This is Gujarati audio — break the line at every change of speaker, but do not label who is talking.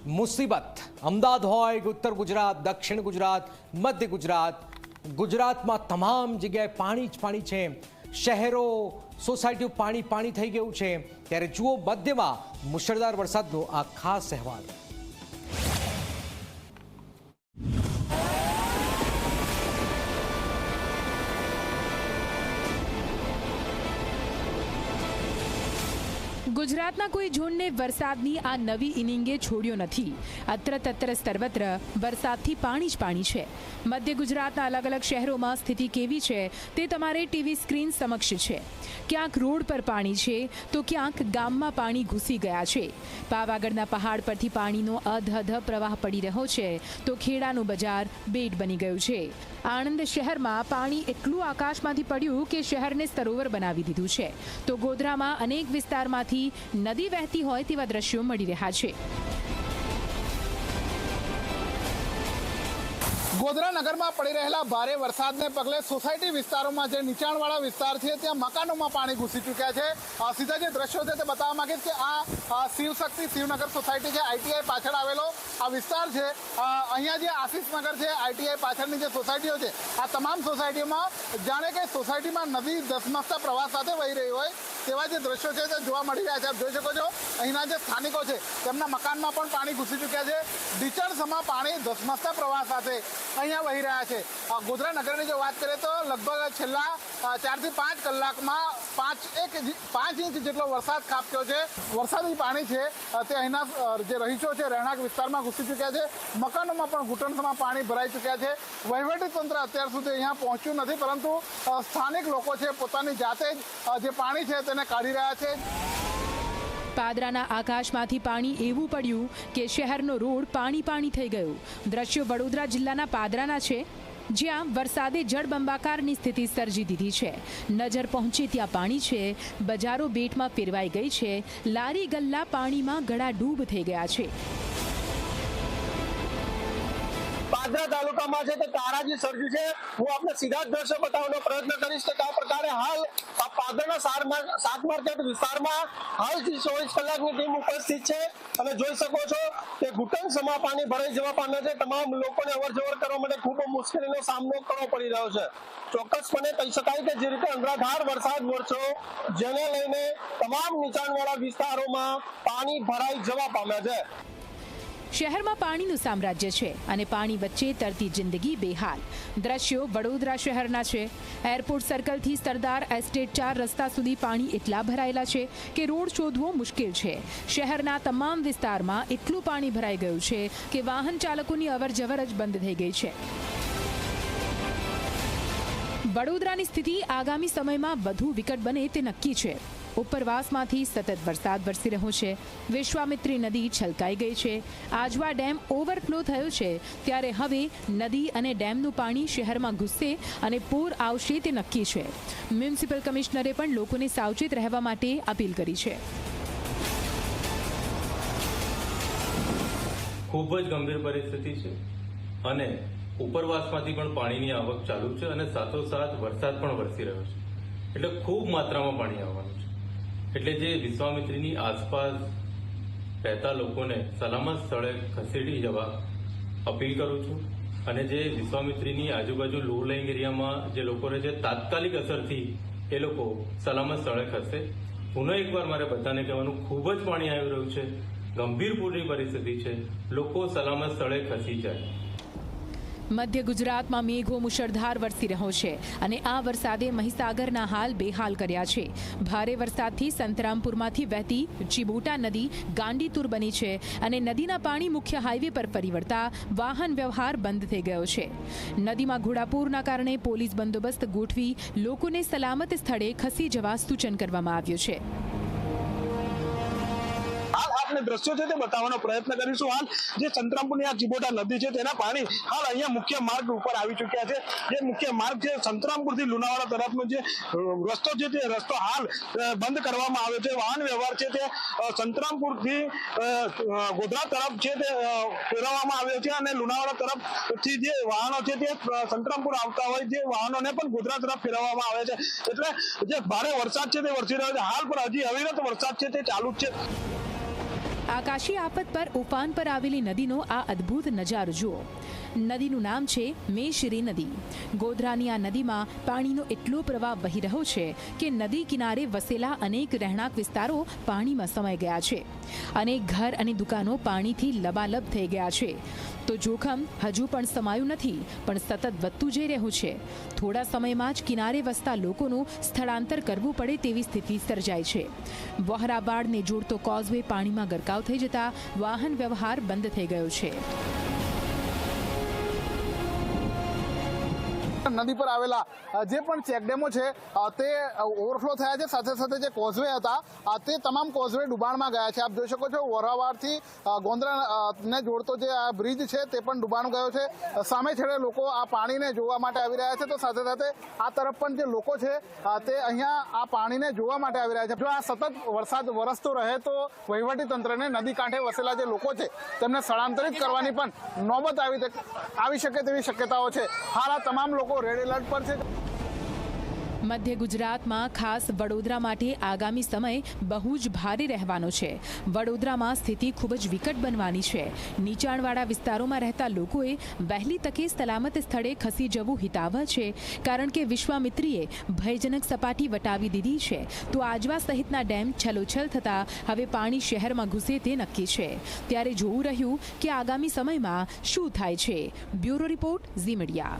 મુસીબત અમદાવાદ હોય કે ઉત્તર ગુજરાત, દક્ષિણ ગુજરાત, મધ્ય ગુજરાત, ગુજરાતમાં તમામ જગ્યાએ પાણી જ પાણી છે। શહેરો, સોસાયટીઓ પાણી પાણી થઈ ગયું છે। ત્યારે જુઓ મધ્યમાં મુશળધાર વરસાદનો આ ખાસ અહેવાલ।
ગુજરાતના કોઈ ઝોનને વરસાદની આ નવી ઇનિંગે છોડ્યો નથી। અત્ર તત્ર સર્વત્ર વરસાદથી પાણી જ પાણી છે। મધ્ય ગુજરાતના અલગ અલગ શહેરોમાં સ્થિતિ કેવી છે તે તમારે ટીવી સ્ક્રીન સમક્ષ છે। ક્યાંક રોડ પર પાણી છે તો ક્યાંક ગામમાં પાણી ઘૂસી ગયા છે। પાવાગઢના પહાડ પરથી પાણીનો અધધ પ્રવાહ પડી રહ્યો છે તો ખેડાનું બજાર બેટ બની ગયું છે। આણંદ શહેરમાં પાણી એટલું આકાશમાંથી પડ્યું કે શહેરને સરોવર બનાવી દીધું છે તો ગોધરામાં અનેક વિસ્તારમાંથી નદી વહેતી હોય તેવા દ્રશ્યો મળી રહ્યા છે।
ગોધરા નગરમાં પડી રહેલા ભારે વરસાદને પગલે સોસાયટી વિસ્તારોમાં જે નીચાણવાળા વિસ્તાર છે ત્યાં મકાનોમાં પાણી ઘૂસી ચૂક્યા છે। સીધા જે દ્રશ્યો છે તે બતાવવા માંગીશ કે આ શિવશક્તિ શિવનગર સોસાયટી છે, આઈટીઆઈ પાછળ આવેલો આ વિસ્તાર છે। અહીંયા જે આશીષનગર છે, આઈટીઆઈ પાછળની જે સોસાયટીઓ છે, આ તમામ સોસાયટીઓમાં જાણે કે સોસાયટીમાં નદી ધસમસતા પ્રવાહ સાથે વહી રહી હોય તેવા જે દ્રશ્યો છે તે જોવા મળી રહ્યા છે। આપ જોઈ શકો છો અહીંના જે સ્થાનિકો છે તેમના મકાનમાં પણ પાણી ઘૂસી ચૂક્યા છે। ઢીચણસમા પાણી ધસમસતા પ્રવાહ સાથે અહીંયા વહી રહ્યા છે। ગોધરા નગરની જો વાત કરીએ તો લગભગ છેલ્લા 4 થી 5 કલાકમાં 5 ઇંચ જેટલો વરસાદ ખાબક્યો છે। વરસાદી પાણી છે તે અહીંના જે રહીશો છે રહેણાંક વિસ્તારમાં ઘૂસી ચૂક્યા છે। મકાનોમાં પણ ઘૂંટણસમાં પાણી ભરાઈ ચૂક્યા છે। વહીવટી તંત્ર અત્યાર સુધી અહીંયા પહોંચ્યું નથી, પરંતુ સ્થાનિક લોકો છે પોતાની જાતે જ જે પાણી છે તેને કાઢી રહ્યા છે।
પાદરાના આકાશમાંથી પાણી એવું પડ્યું કે શહેરનો રોડ પાણી પાણી થઈ ગયો। દ્રશ્યો વડોદરા જિલ્લાના પાદરાના છે, જ્યાં વરસાદે જળબંબાકારની સ્થિતિ સર્જી દીધી છે। નજર પહોંચે ત્યાં પાણી છે, બજારો બેટમાં ફેરવાઈ ગઈ છે, લારી ગલ્લા પાણીમાં ગળાડૂબ થઈ ગયા છે।
પાદરા તાલુકામાં છે તે તારાજી સર્જ્યું છે। હું આપને સીધા જ દ્રશ્ય બતાવવાનો પ્રયત્ન કરીશ કે કયા પ્રકારે હાલ પાદરના શાક માર્કેટ વિસ્તારમાં હાલ 24 કલાકની ટીમ ઉપસ્થિત છે અને જોઈ શકો છો કે ઘૂંટણસમા પાણી ભરાઈ જવા પામ્યા છે। તમામ લોકોને અવરજવર કરવા માટે ખૂબ મુશ્કેલીનો સામનો કરવો પડી રહ્યો છે। ચોક્કસપણે કહી શકાય કે જે રીતે અનરાધાર વરસાદ વરસ્યો જેને લઈને તમામ નીચાણવાળા વિસ્તારોમાં પાણી ભરાઈ જવા પામ્યા છે।
શહેરમાં પાણીનું સામ્રાજ્ય છે અને પાણી વચ્ચે તરતી જિંદગી બેહાલ। દ્રશ્યો વડોદરા શહેરના છે। એરપોર્ટ સર્કલથી સરદાર એસ્ટેટ 4 રસ્તા સુધી પાણી એટલા ભરાયેલા છે કે રોડ શોધવો મુશ્કેલ છે। શહેરના તમામ વિસ્તારમાં એટલું પાણી ભરાઈ ગયું છે કે વાહન ચાલકોની અવરજવર જ બંધ થઈ ગઈ છે। વડોદરાની સ્થિતિ આગામી સમયમાં વધુ વિકટ બને તે નક્કી છે। ઉપરવાસમાંથી સતત વરસાદ વરસી રહ્યો છે। વિશ્વામિત્રી નદી છલકાઈ ગઈ છે। આજવા ડેમ ઓવરફ્લો થયો છે, ત્યારે હવે નદી અને ડેમનું પાણી શહેરમાં ઘૂસશે અને પૂર આવશે તે નક્કી છે। મ્યુનિસિપલ કમિશનરે પણ લોકોને સાવચેત રહેવા માટે અપીલ કરી છે।
ખૂબ જ ગંભીર પરિસ્થિતિ છે અને ઉપરવાસમાંથી પણ પાણીની આવક ચાલુ છે અને સાથોસાથ વરસાદ પણ વરસી રહ્યો છે, એટલે ખૂબ માત્રામાં પાણી આવવાનું છે। એટલે જે વિશ્વામિત્રીની આસપાસ રહેતા લોકોને સલામત સ્થળે ખસેડી જવા અપીલ કરું છું અને જે વિશ્વામિત્રીની આજુબાજુ લો લાઇંગ એરિયામાં જે લોકો રહે છે તાત્કાલિક અસરથી એ લોકો સલામત સ્થળે ખસે। પુનઃ એકવાર મારે બધાને કહેવાનું, ખૂબ જ પાણી આવી રહ્યું છે, ગંભીર પૂરની પરિસ્થિતિ છે, લોકો સલામત સ્થળે ખસી જાય।
મધ્ય ગુજરાતમાં મેઘો મુશળધાર વરસી રહ્યો છે અને આ વરસાદે મહીસાગરના હાલ બેહાલ કર્યા છે। ભારે વરસાદથી સંતરામપુરમાંથી વહેતી ચિબોટા નદી ગાંડીતુર બની છે અને નદીના પાણી મુખ્ય હાઈવે પર ફરી વળતા વાહન વ્યવહાર બંધ થઈ ગયો છે। નદીમાં ઘોડાપૂરના કારણે પોલીસ બંદોબસ્ત ગોઠવી લોકોને સલામત સ્થળે ખસી જવા સૂચન કરવામાં આવ્યું છે।
આપને દ્રશ્યો છે તે બતાવવાનો પ્રયત્ન કરીશું। હાલ જે સંતરામપુરની આ ચિબોટા નદી છે તેના પાણી હાલ અહીંયા મુખ્ય માર્ગ ઉપર આવી ચૂક્યા છે। જે મુખ્ય માર્ગ છે સંતરામપુરથી લુણાવાડા તરફનો જે રસ્તો છે તે રસ્તો હાલ બંધ કરવામાં આવ્યો છે। વાહન વ્યવહાર છે તે સંતરામપુરથી ગોધરા તરફ છે તે ફેરવવામાં આવ્યો છે અને લુણાવાડા તરફથી જે વાહનો છે તે સંતરામપુર આવતા હોય જે વાહનોને પણ ગોધરા તરફ ફેરવવામાં આવે છે। એટલે જે ભારે વરસાદ છે તે વરસી રહ્યો છે। હાલ પણ હજી અવિરત વરસાદ છે તે ચાલુ જ છે।
આકાશી આફત પર ઉફાન પર આવેલી નદીનો આ અદ્ભુત નજારો જુઓ. નદીનું નામ છે મેશરી નદી. ગોધરાની આ નદીમાં પાણીનો એટલો પ્રવાહ વહી રહ્યો છે કે નદી કિનારે વસેલા અનેક રહેણાંક વિસ્તારો પાણીમાં સમાઈ ગયા છે. અનેક ઘર અને દુકાનો પાણીથી લબાલબ થઈ ગયા છે. તો જોખમ હજુ પણ સમાયું નથી, પણ સતત વધતું જઈ રહ્યું છે. થોડા સમયમાં જ કિનારે વસતા લોકોનું સ્થળાંતર કરવું પડે તેવી સ્થિતિ સર્જાઈ છે. વહરાબાડને જોડતો કોઝવે પાણીમાં ગરકાવ થઈ જતા વાહન વ્યવહાર બંધ થઈ ગયો છે.
નદી પર આવેલા જે પણ ચેકડેમો છે તે ઓવરફ્લો થયા છે. સાથે સાથે જે કોઝવે હતા તે તમામ કોઝવે ડુબાણમાં ગયા છે. આપ જોઈ શકો છો વરાવાડથી ગોંધરાને જોડતો જે આ બ્રિજ છે તે પણ ડુબાણ ગયો છે. સામે છેડે લોકો આ પાણીને જોવા માટે આવી રહ્યા છે, તો સાથે સાથે આ તરફ પણ જે લોકો છે તે અહીંયા આ પાણીને જોવા માટે આવી રહ્યા છે. જો આ સતત વરસાદ વરસતો રહે તો વહીવટી તંત્રને નદી કાંઠે વસેલા જે લોકો છે તેમને સ્થળાંતરિત કરવાની પણ નોબત આવી શકે તેવી શક્યતાઓ છે. હાલ આ તમામ લોકો રેડ એલર્ટ પર છે.
મધ્ય ગુજરાતમાં ખાસ વડોદરા માટે આગામી સમય બહુ જ ભારે રહેવાનો છે. વડોદરામાં સ્થિતિ ખૂબ જ વિકટ બનવાની છે. નીચાણવાળા વિસ્તારોમાં રહેતા લોકોએ વહેલી તકે સલામત સ્થળે ખસી જવું હિતાવહ છે, કારણ કે વિશ્વામિત્રીએ ભયજનક સપાટી વટાવી દીધી છે. તો આજવા સહિતના ડેમ છલોછલ થતા હવે પાણી શહેરમાં ઘૂસે તે નક્કી છે. ત્યારે જોવું રહ્યું કે આગામી સમયમાં શું થાય છે. Bureau report, Zee media.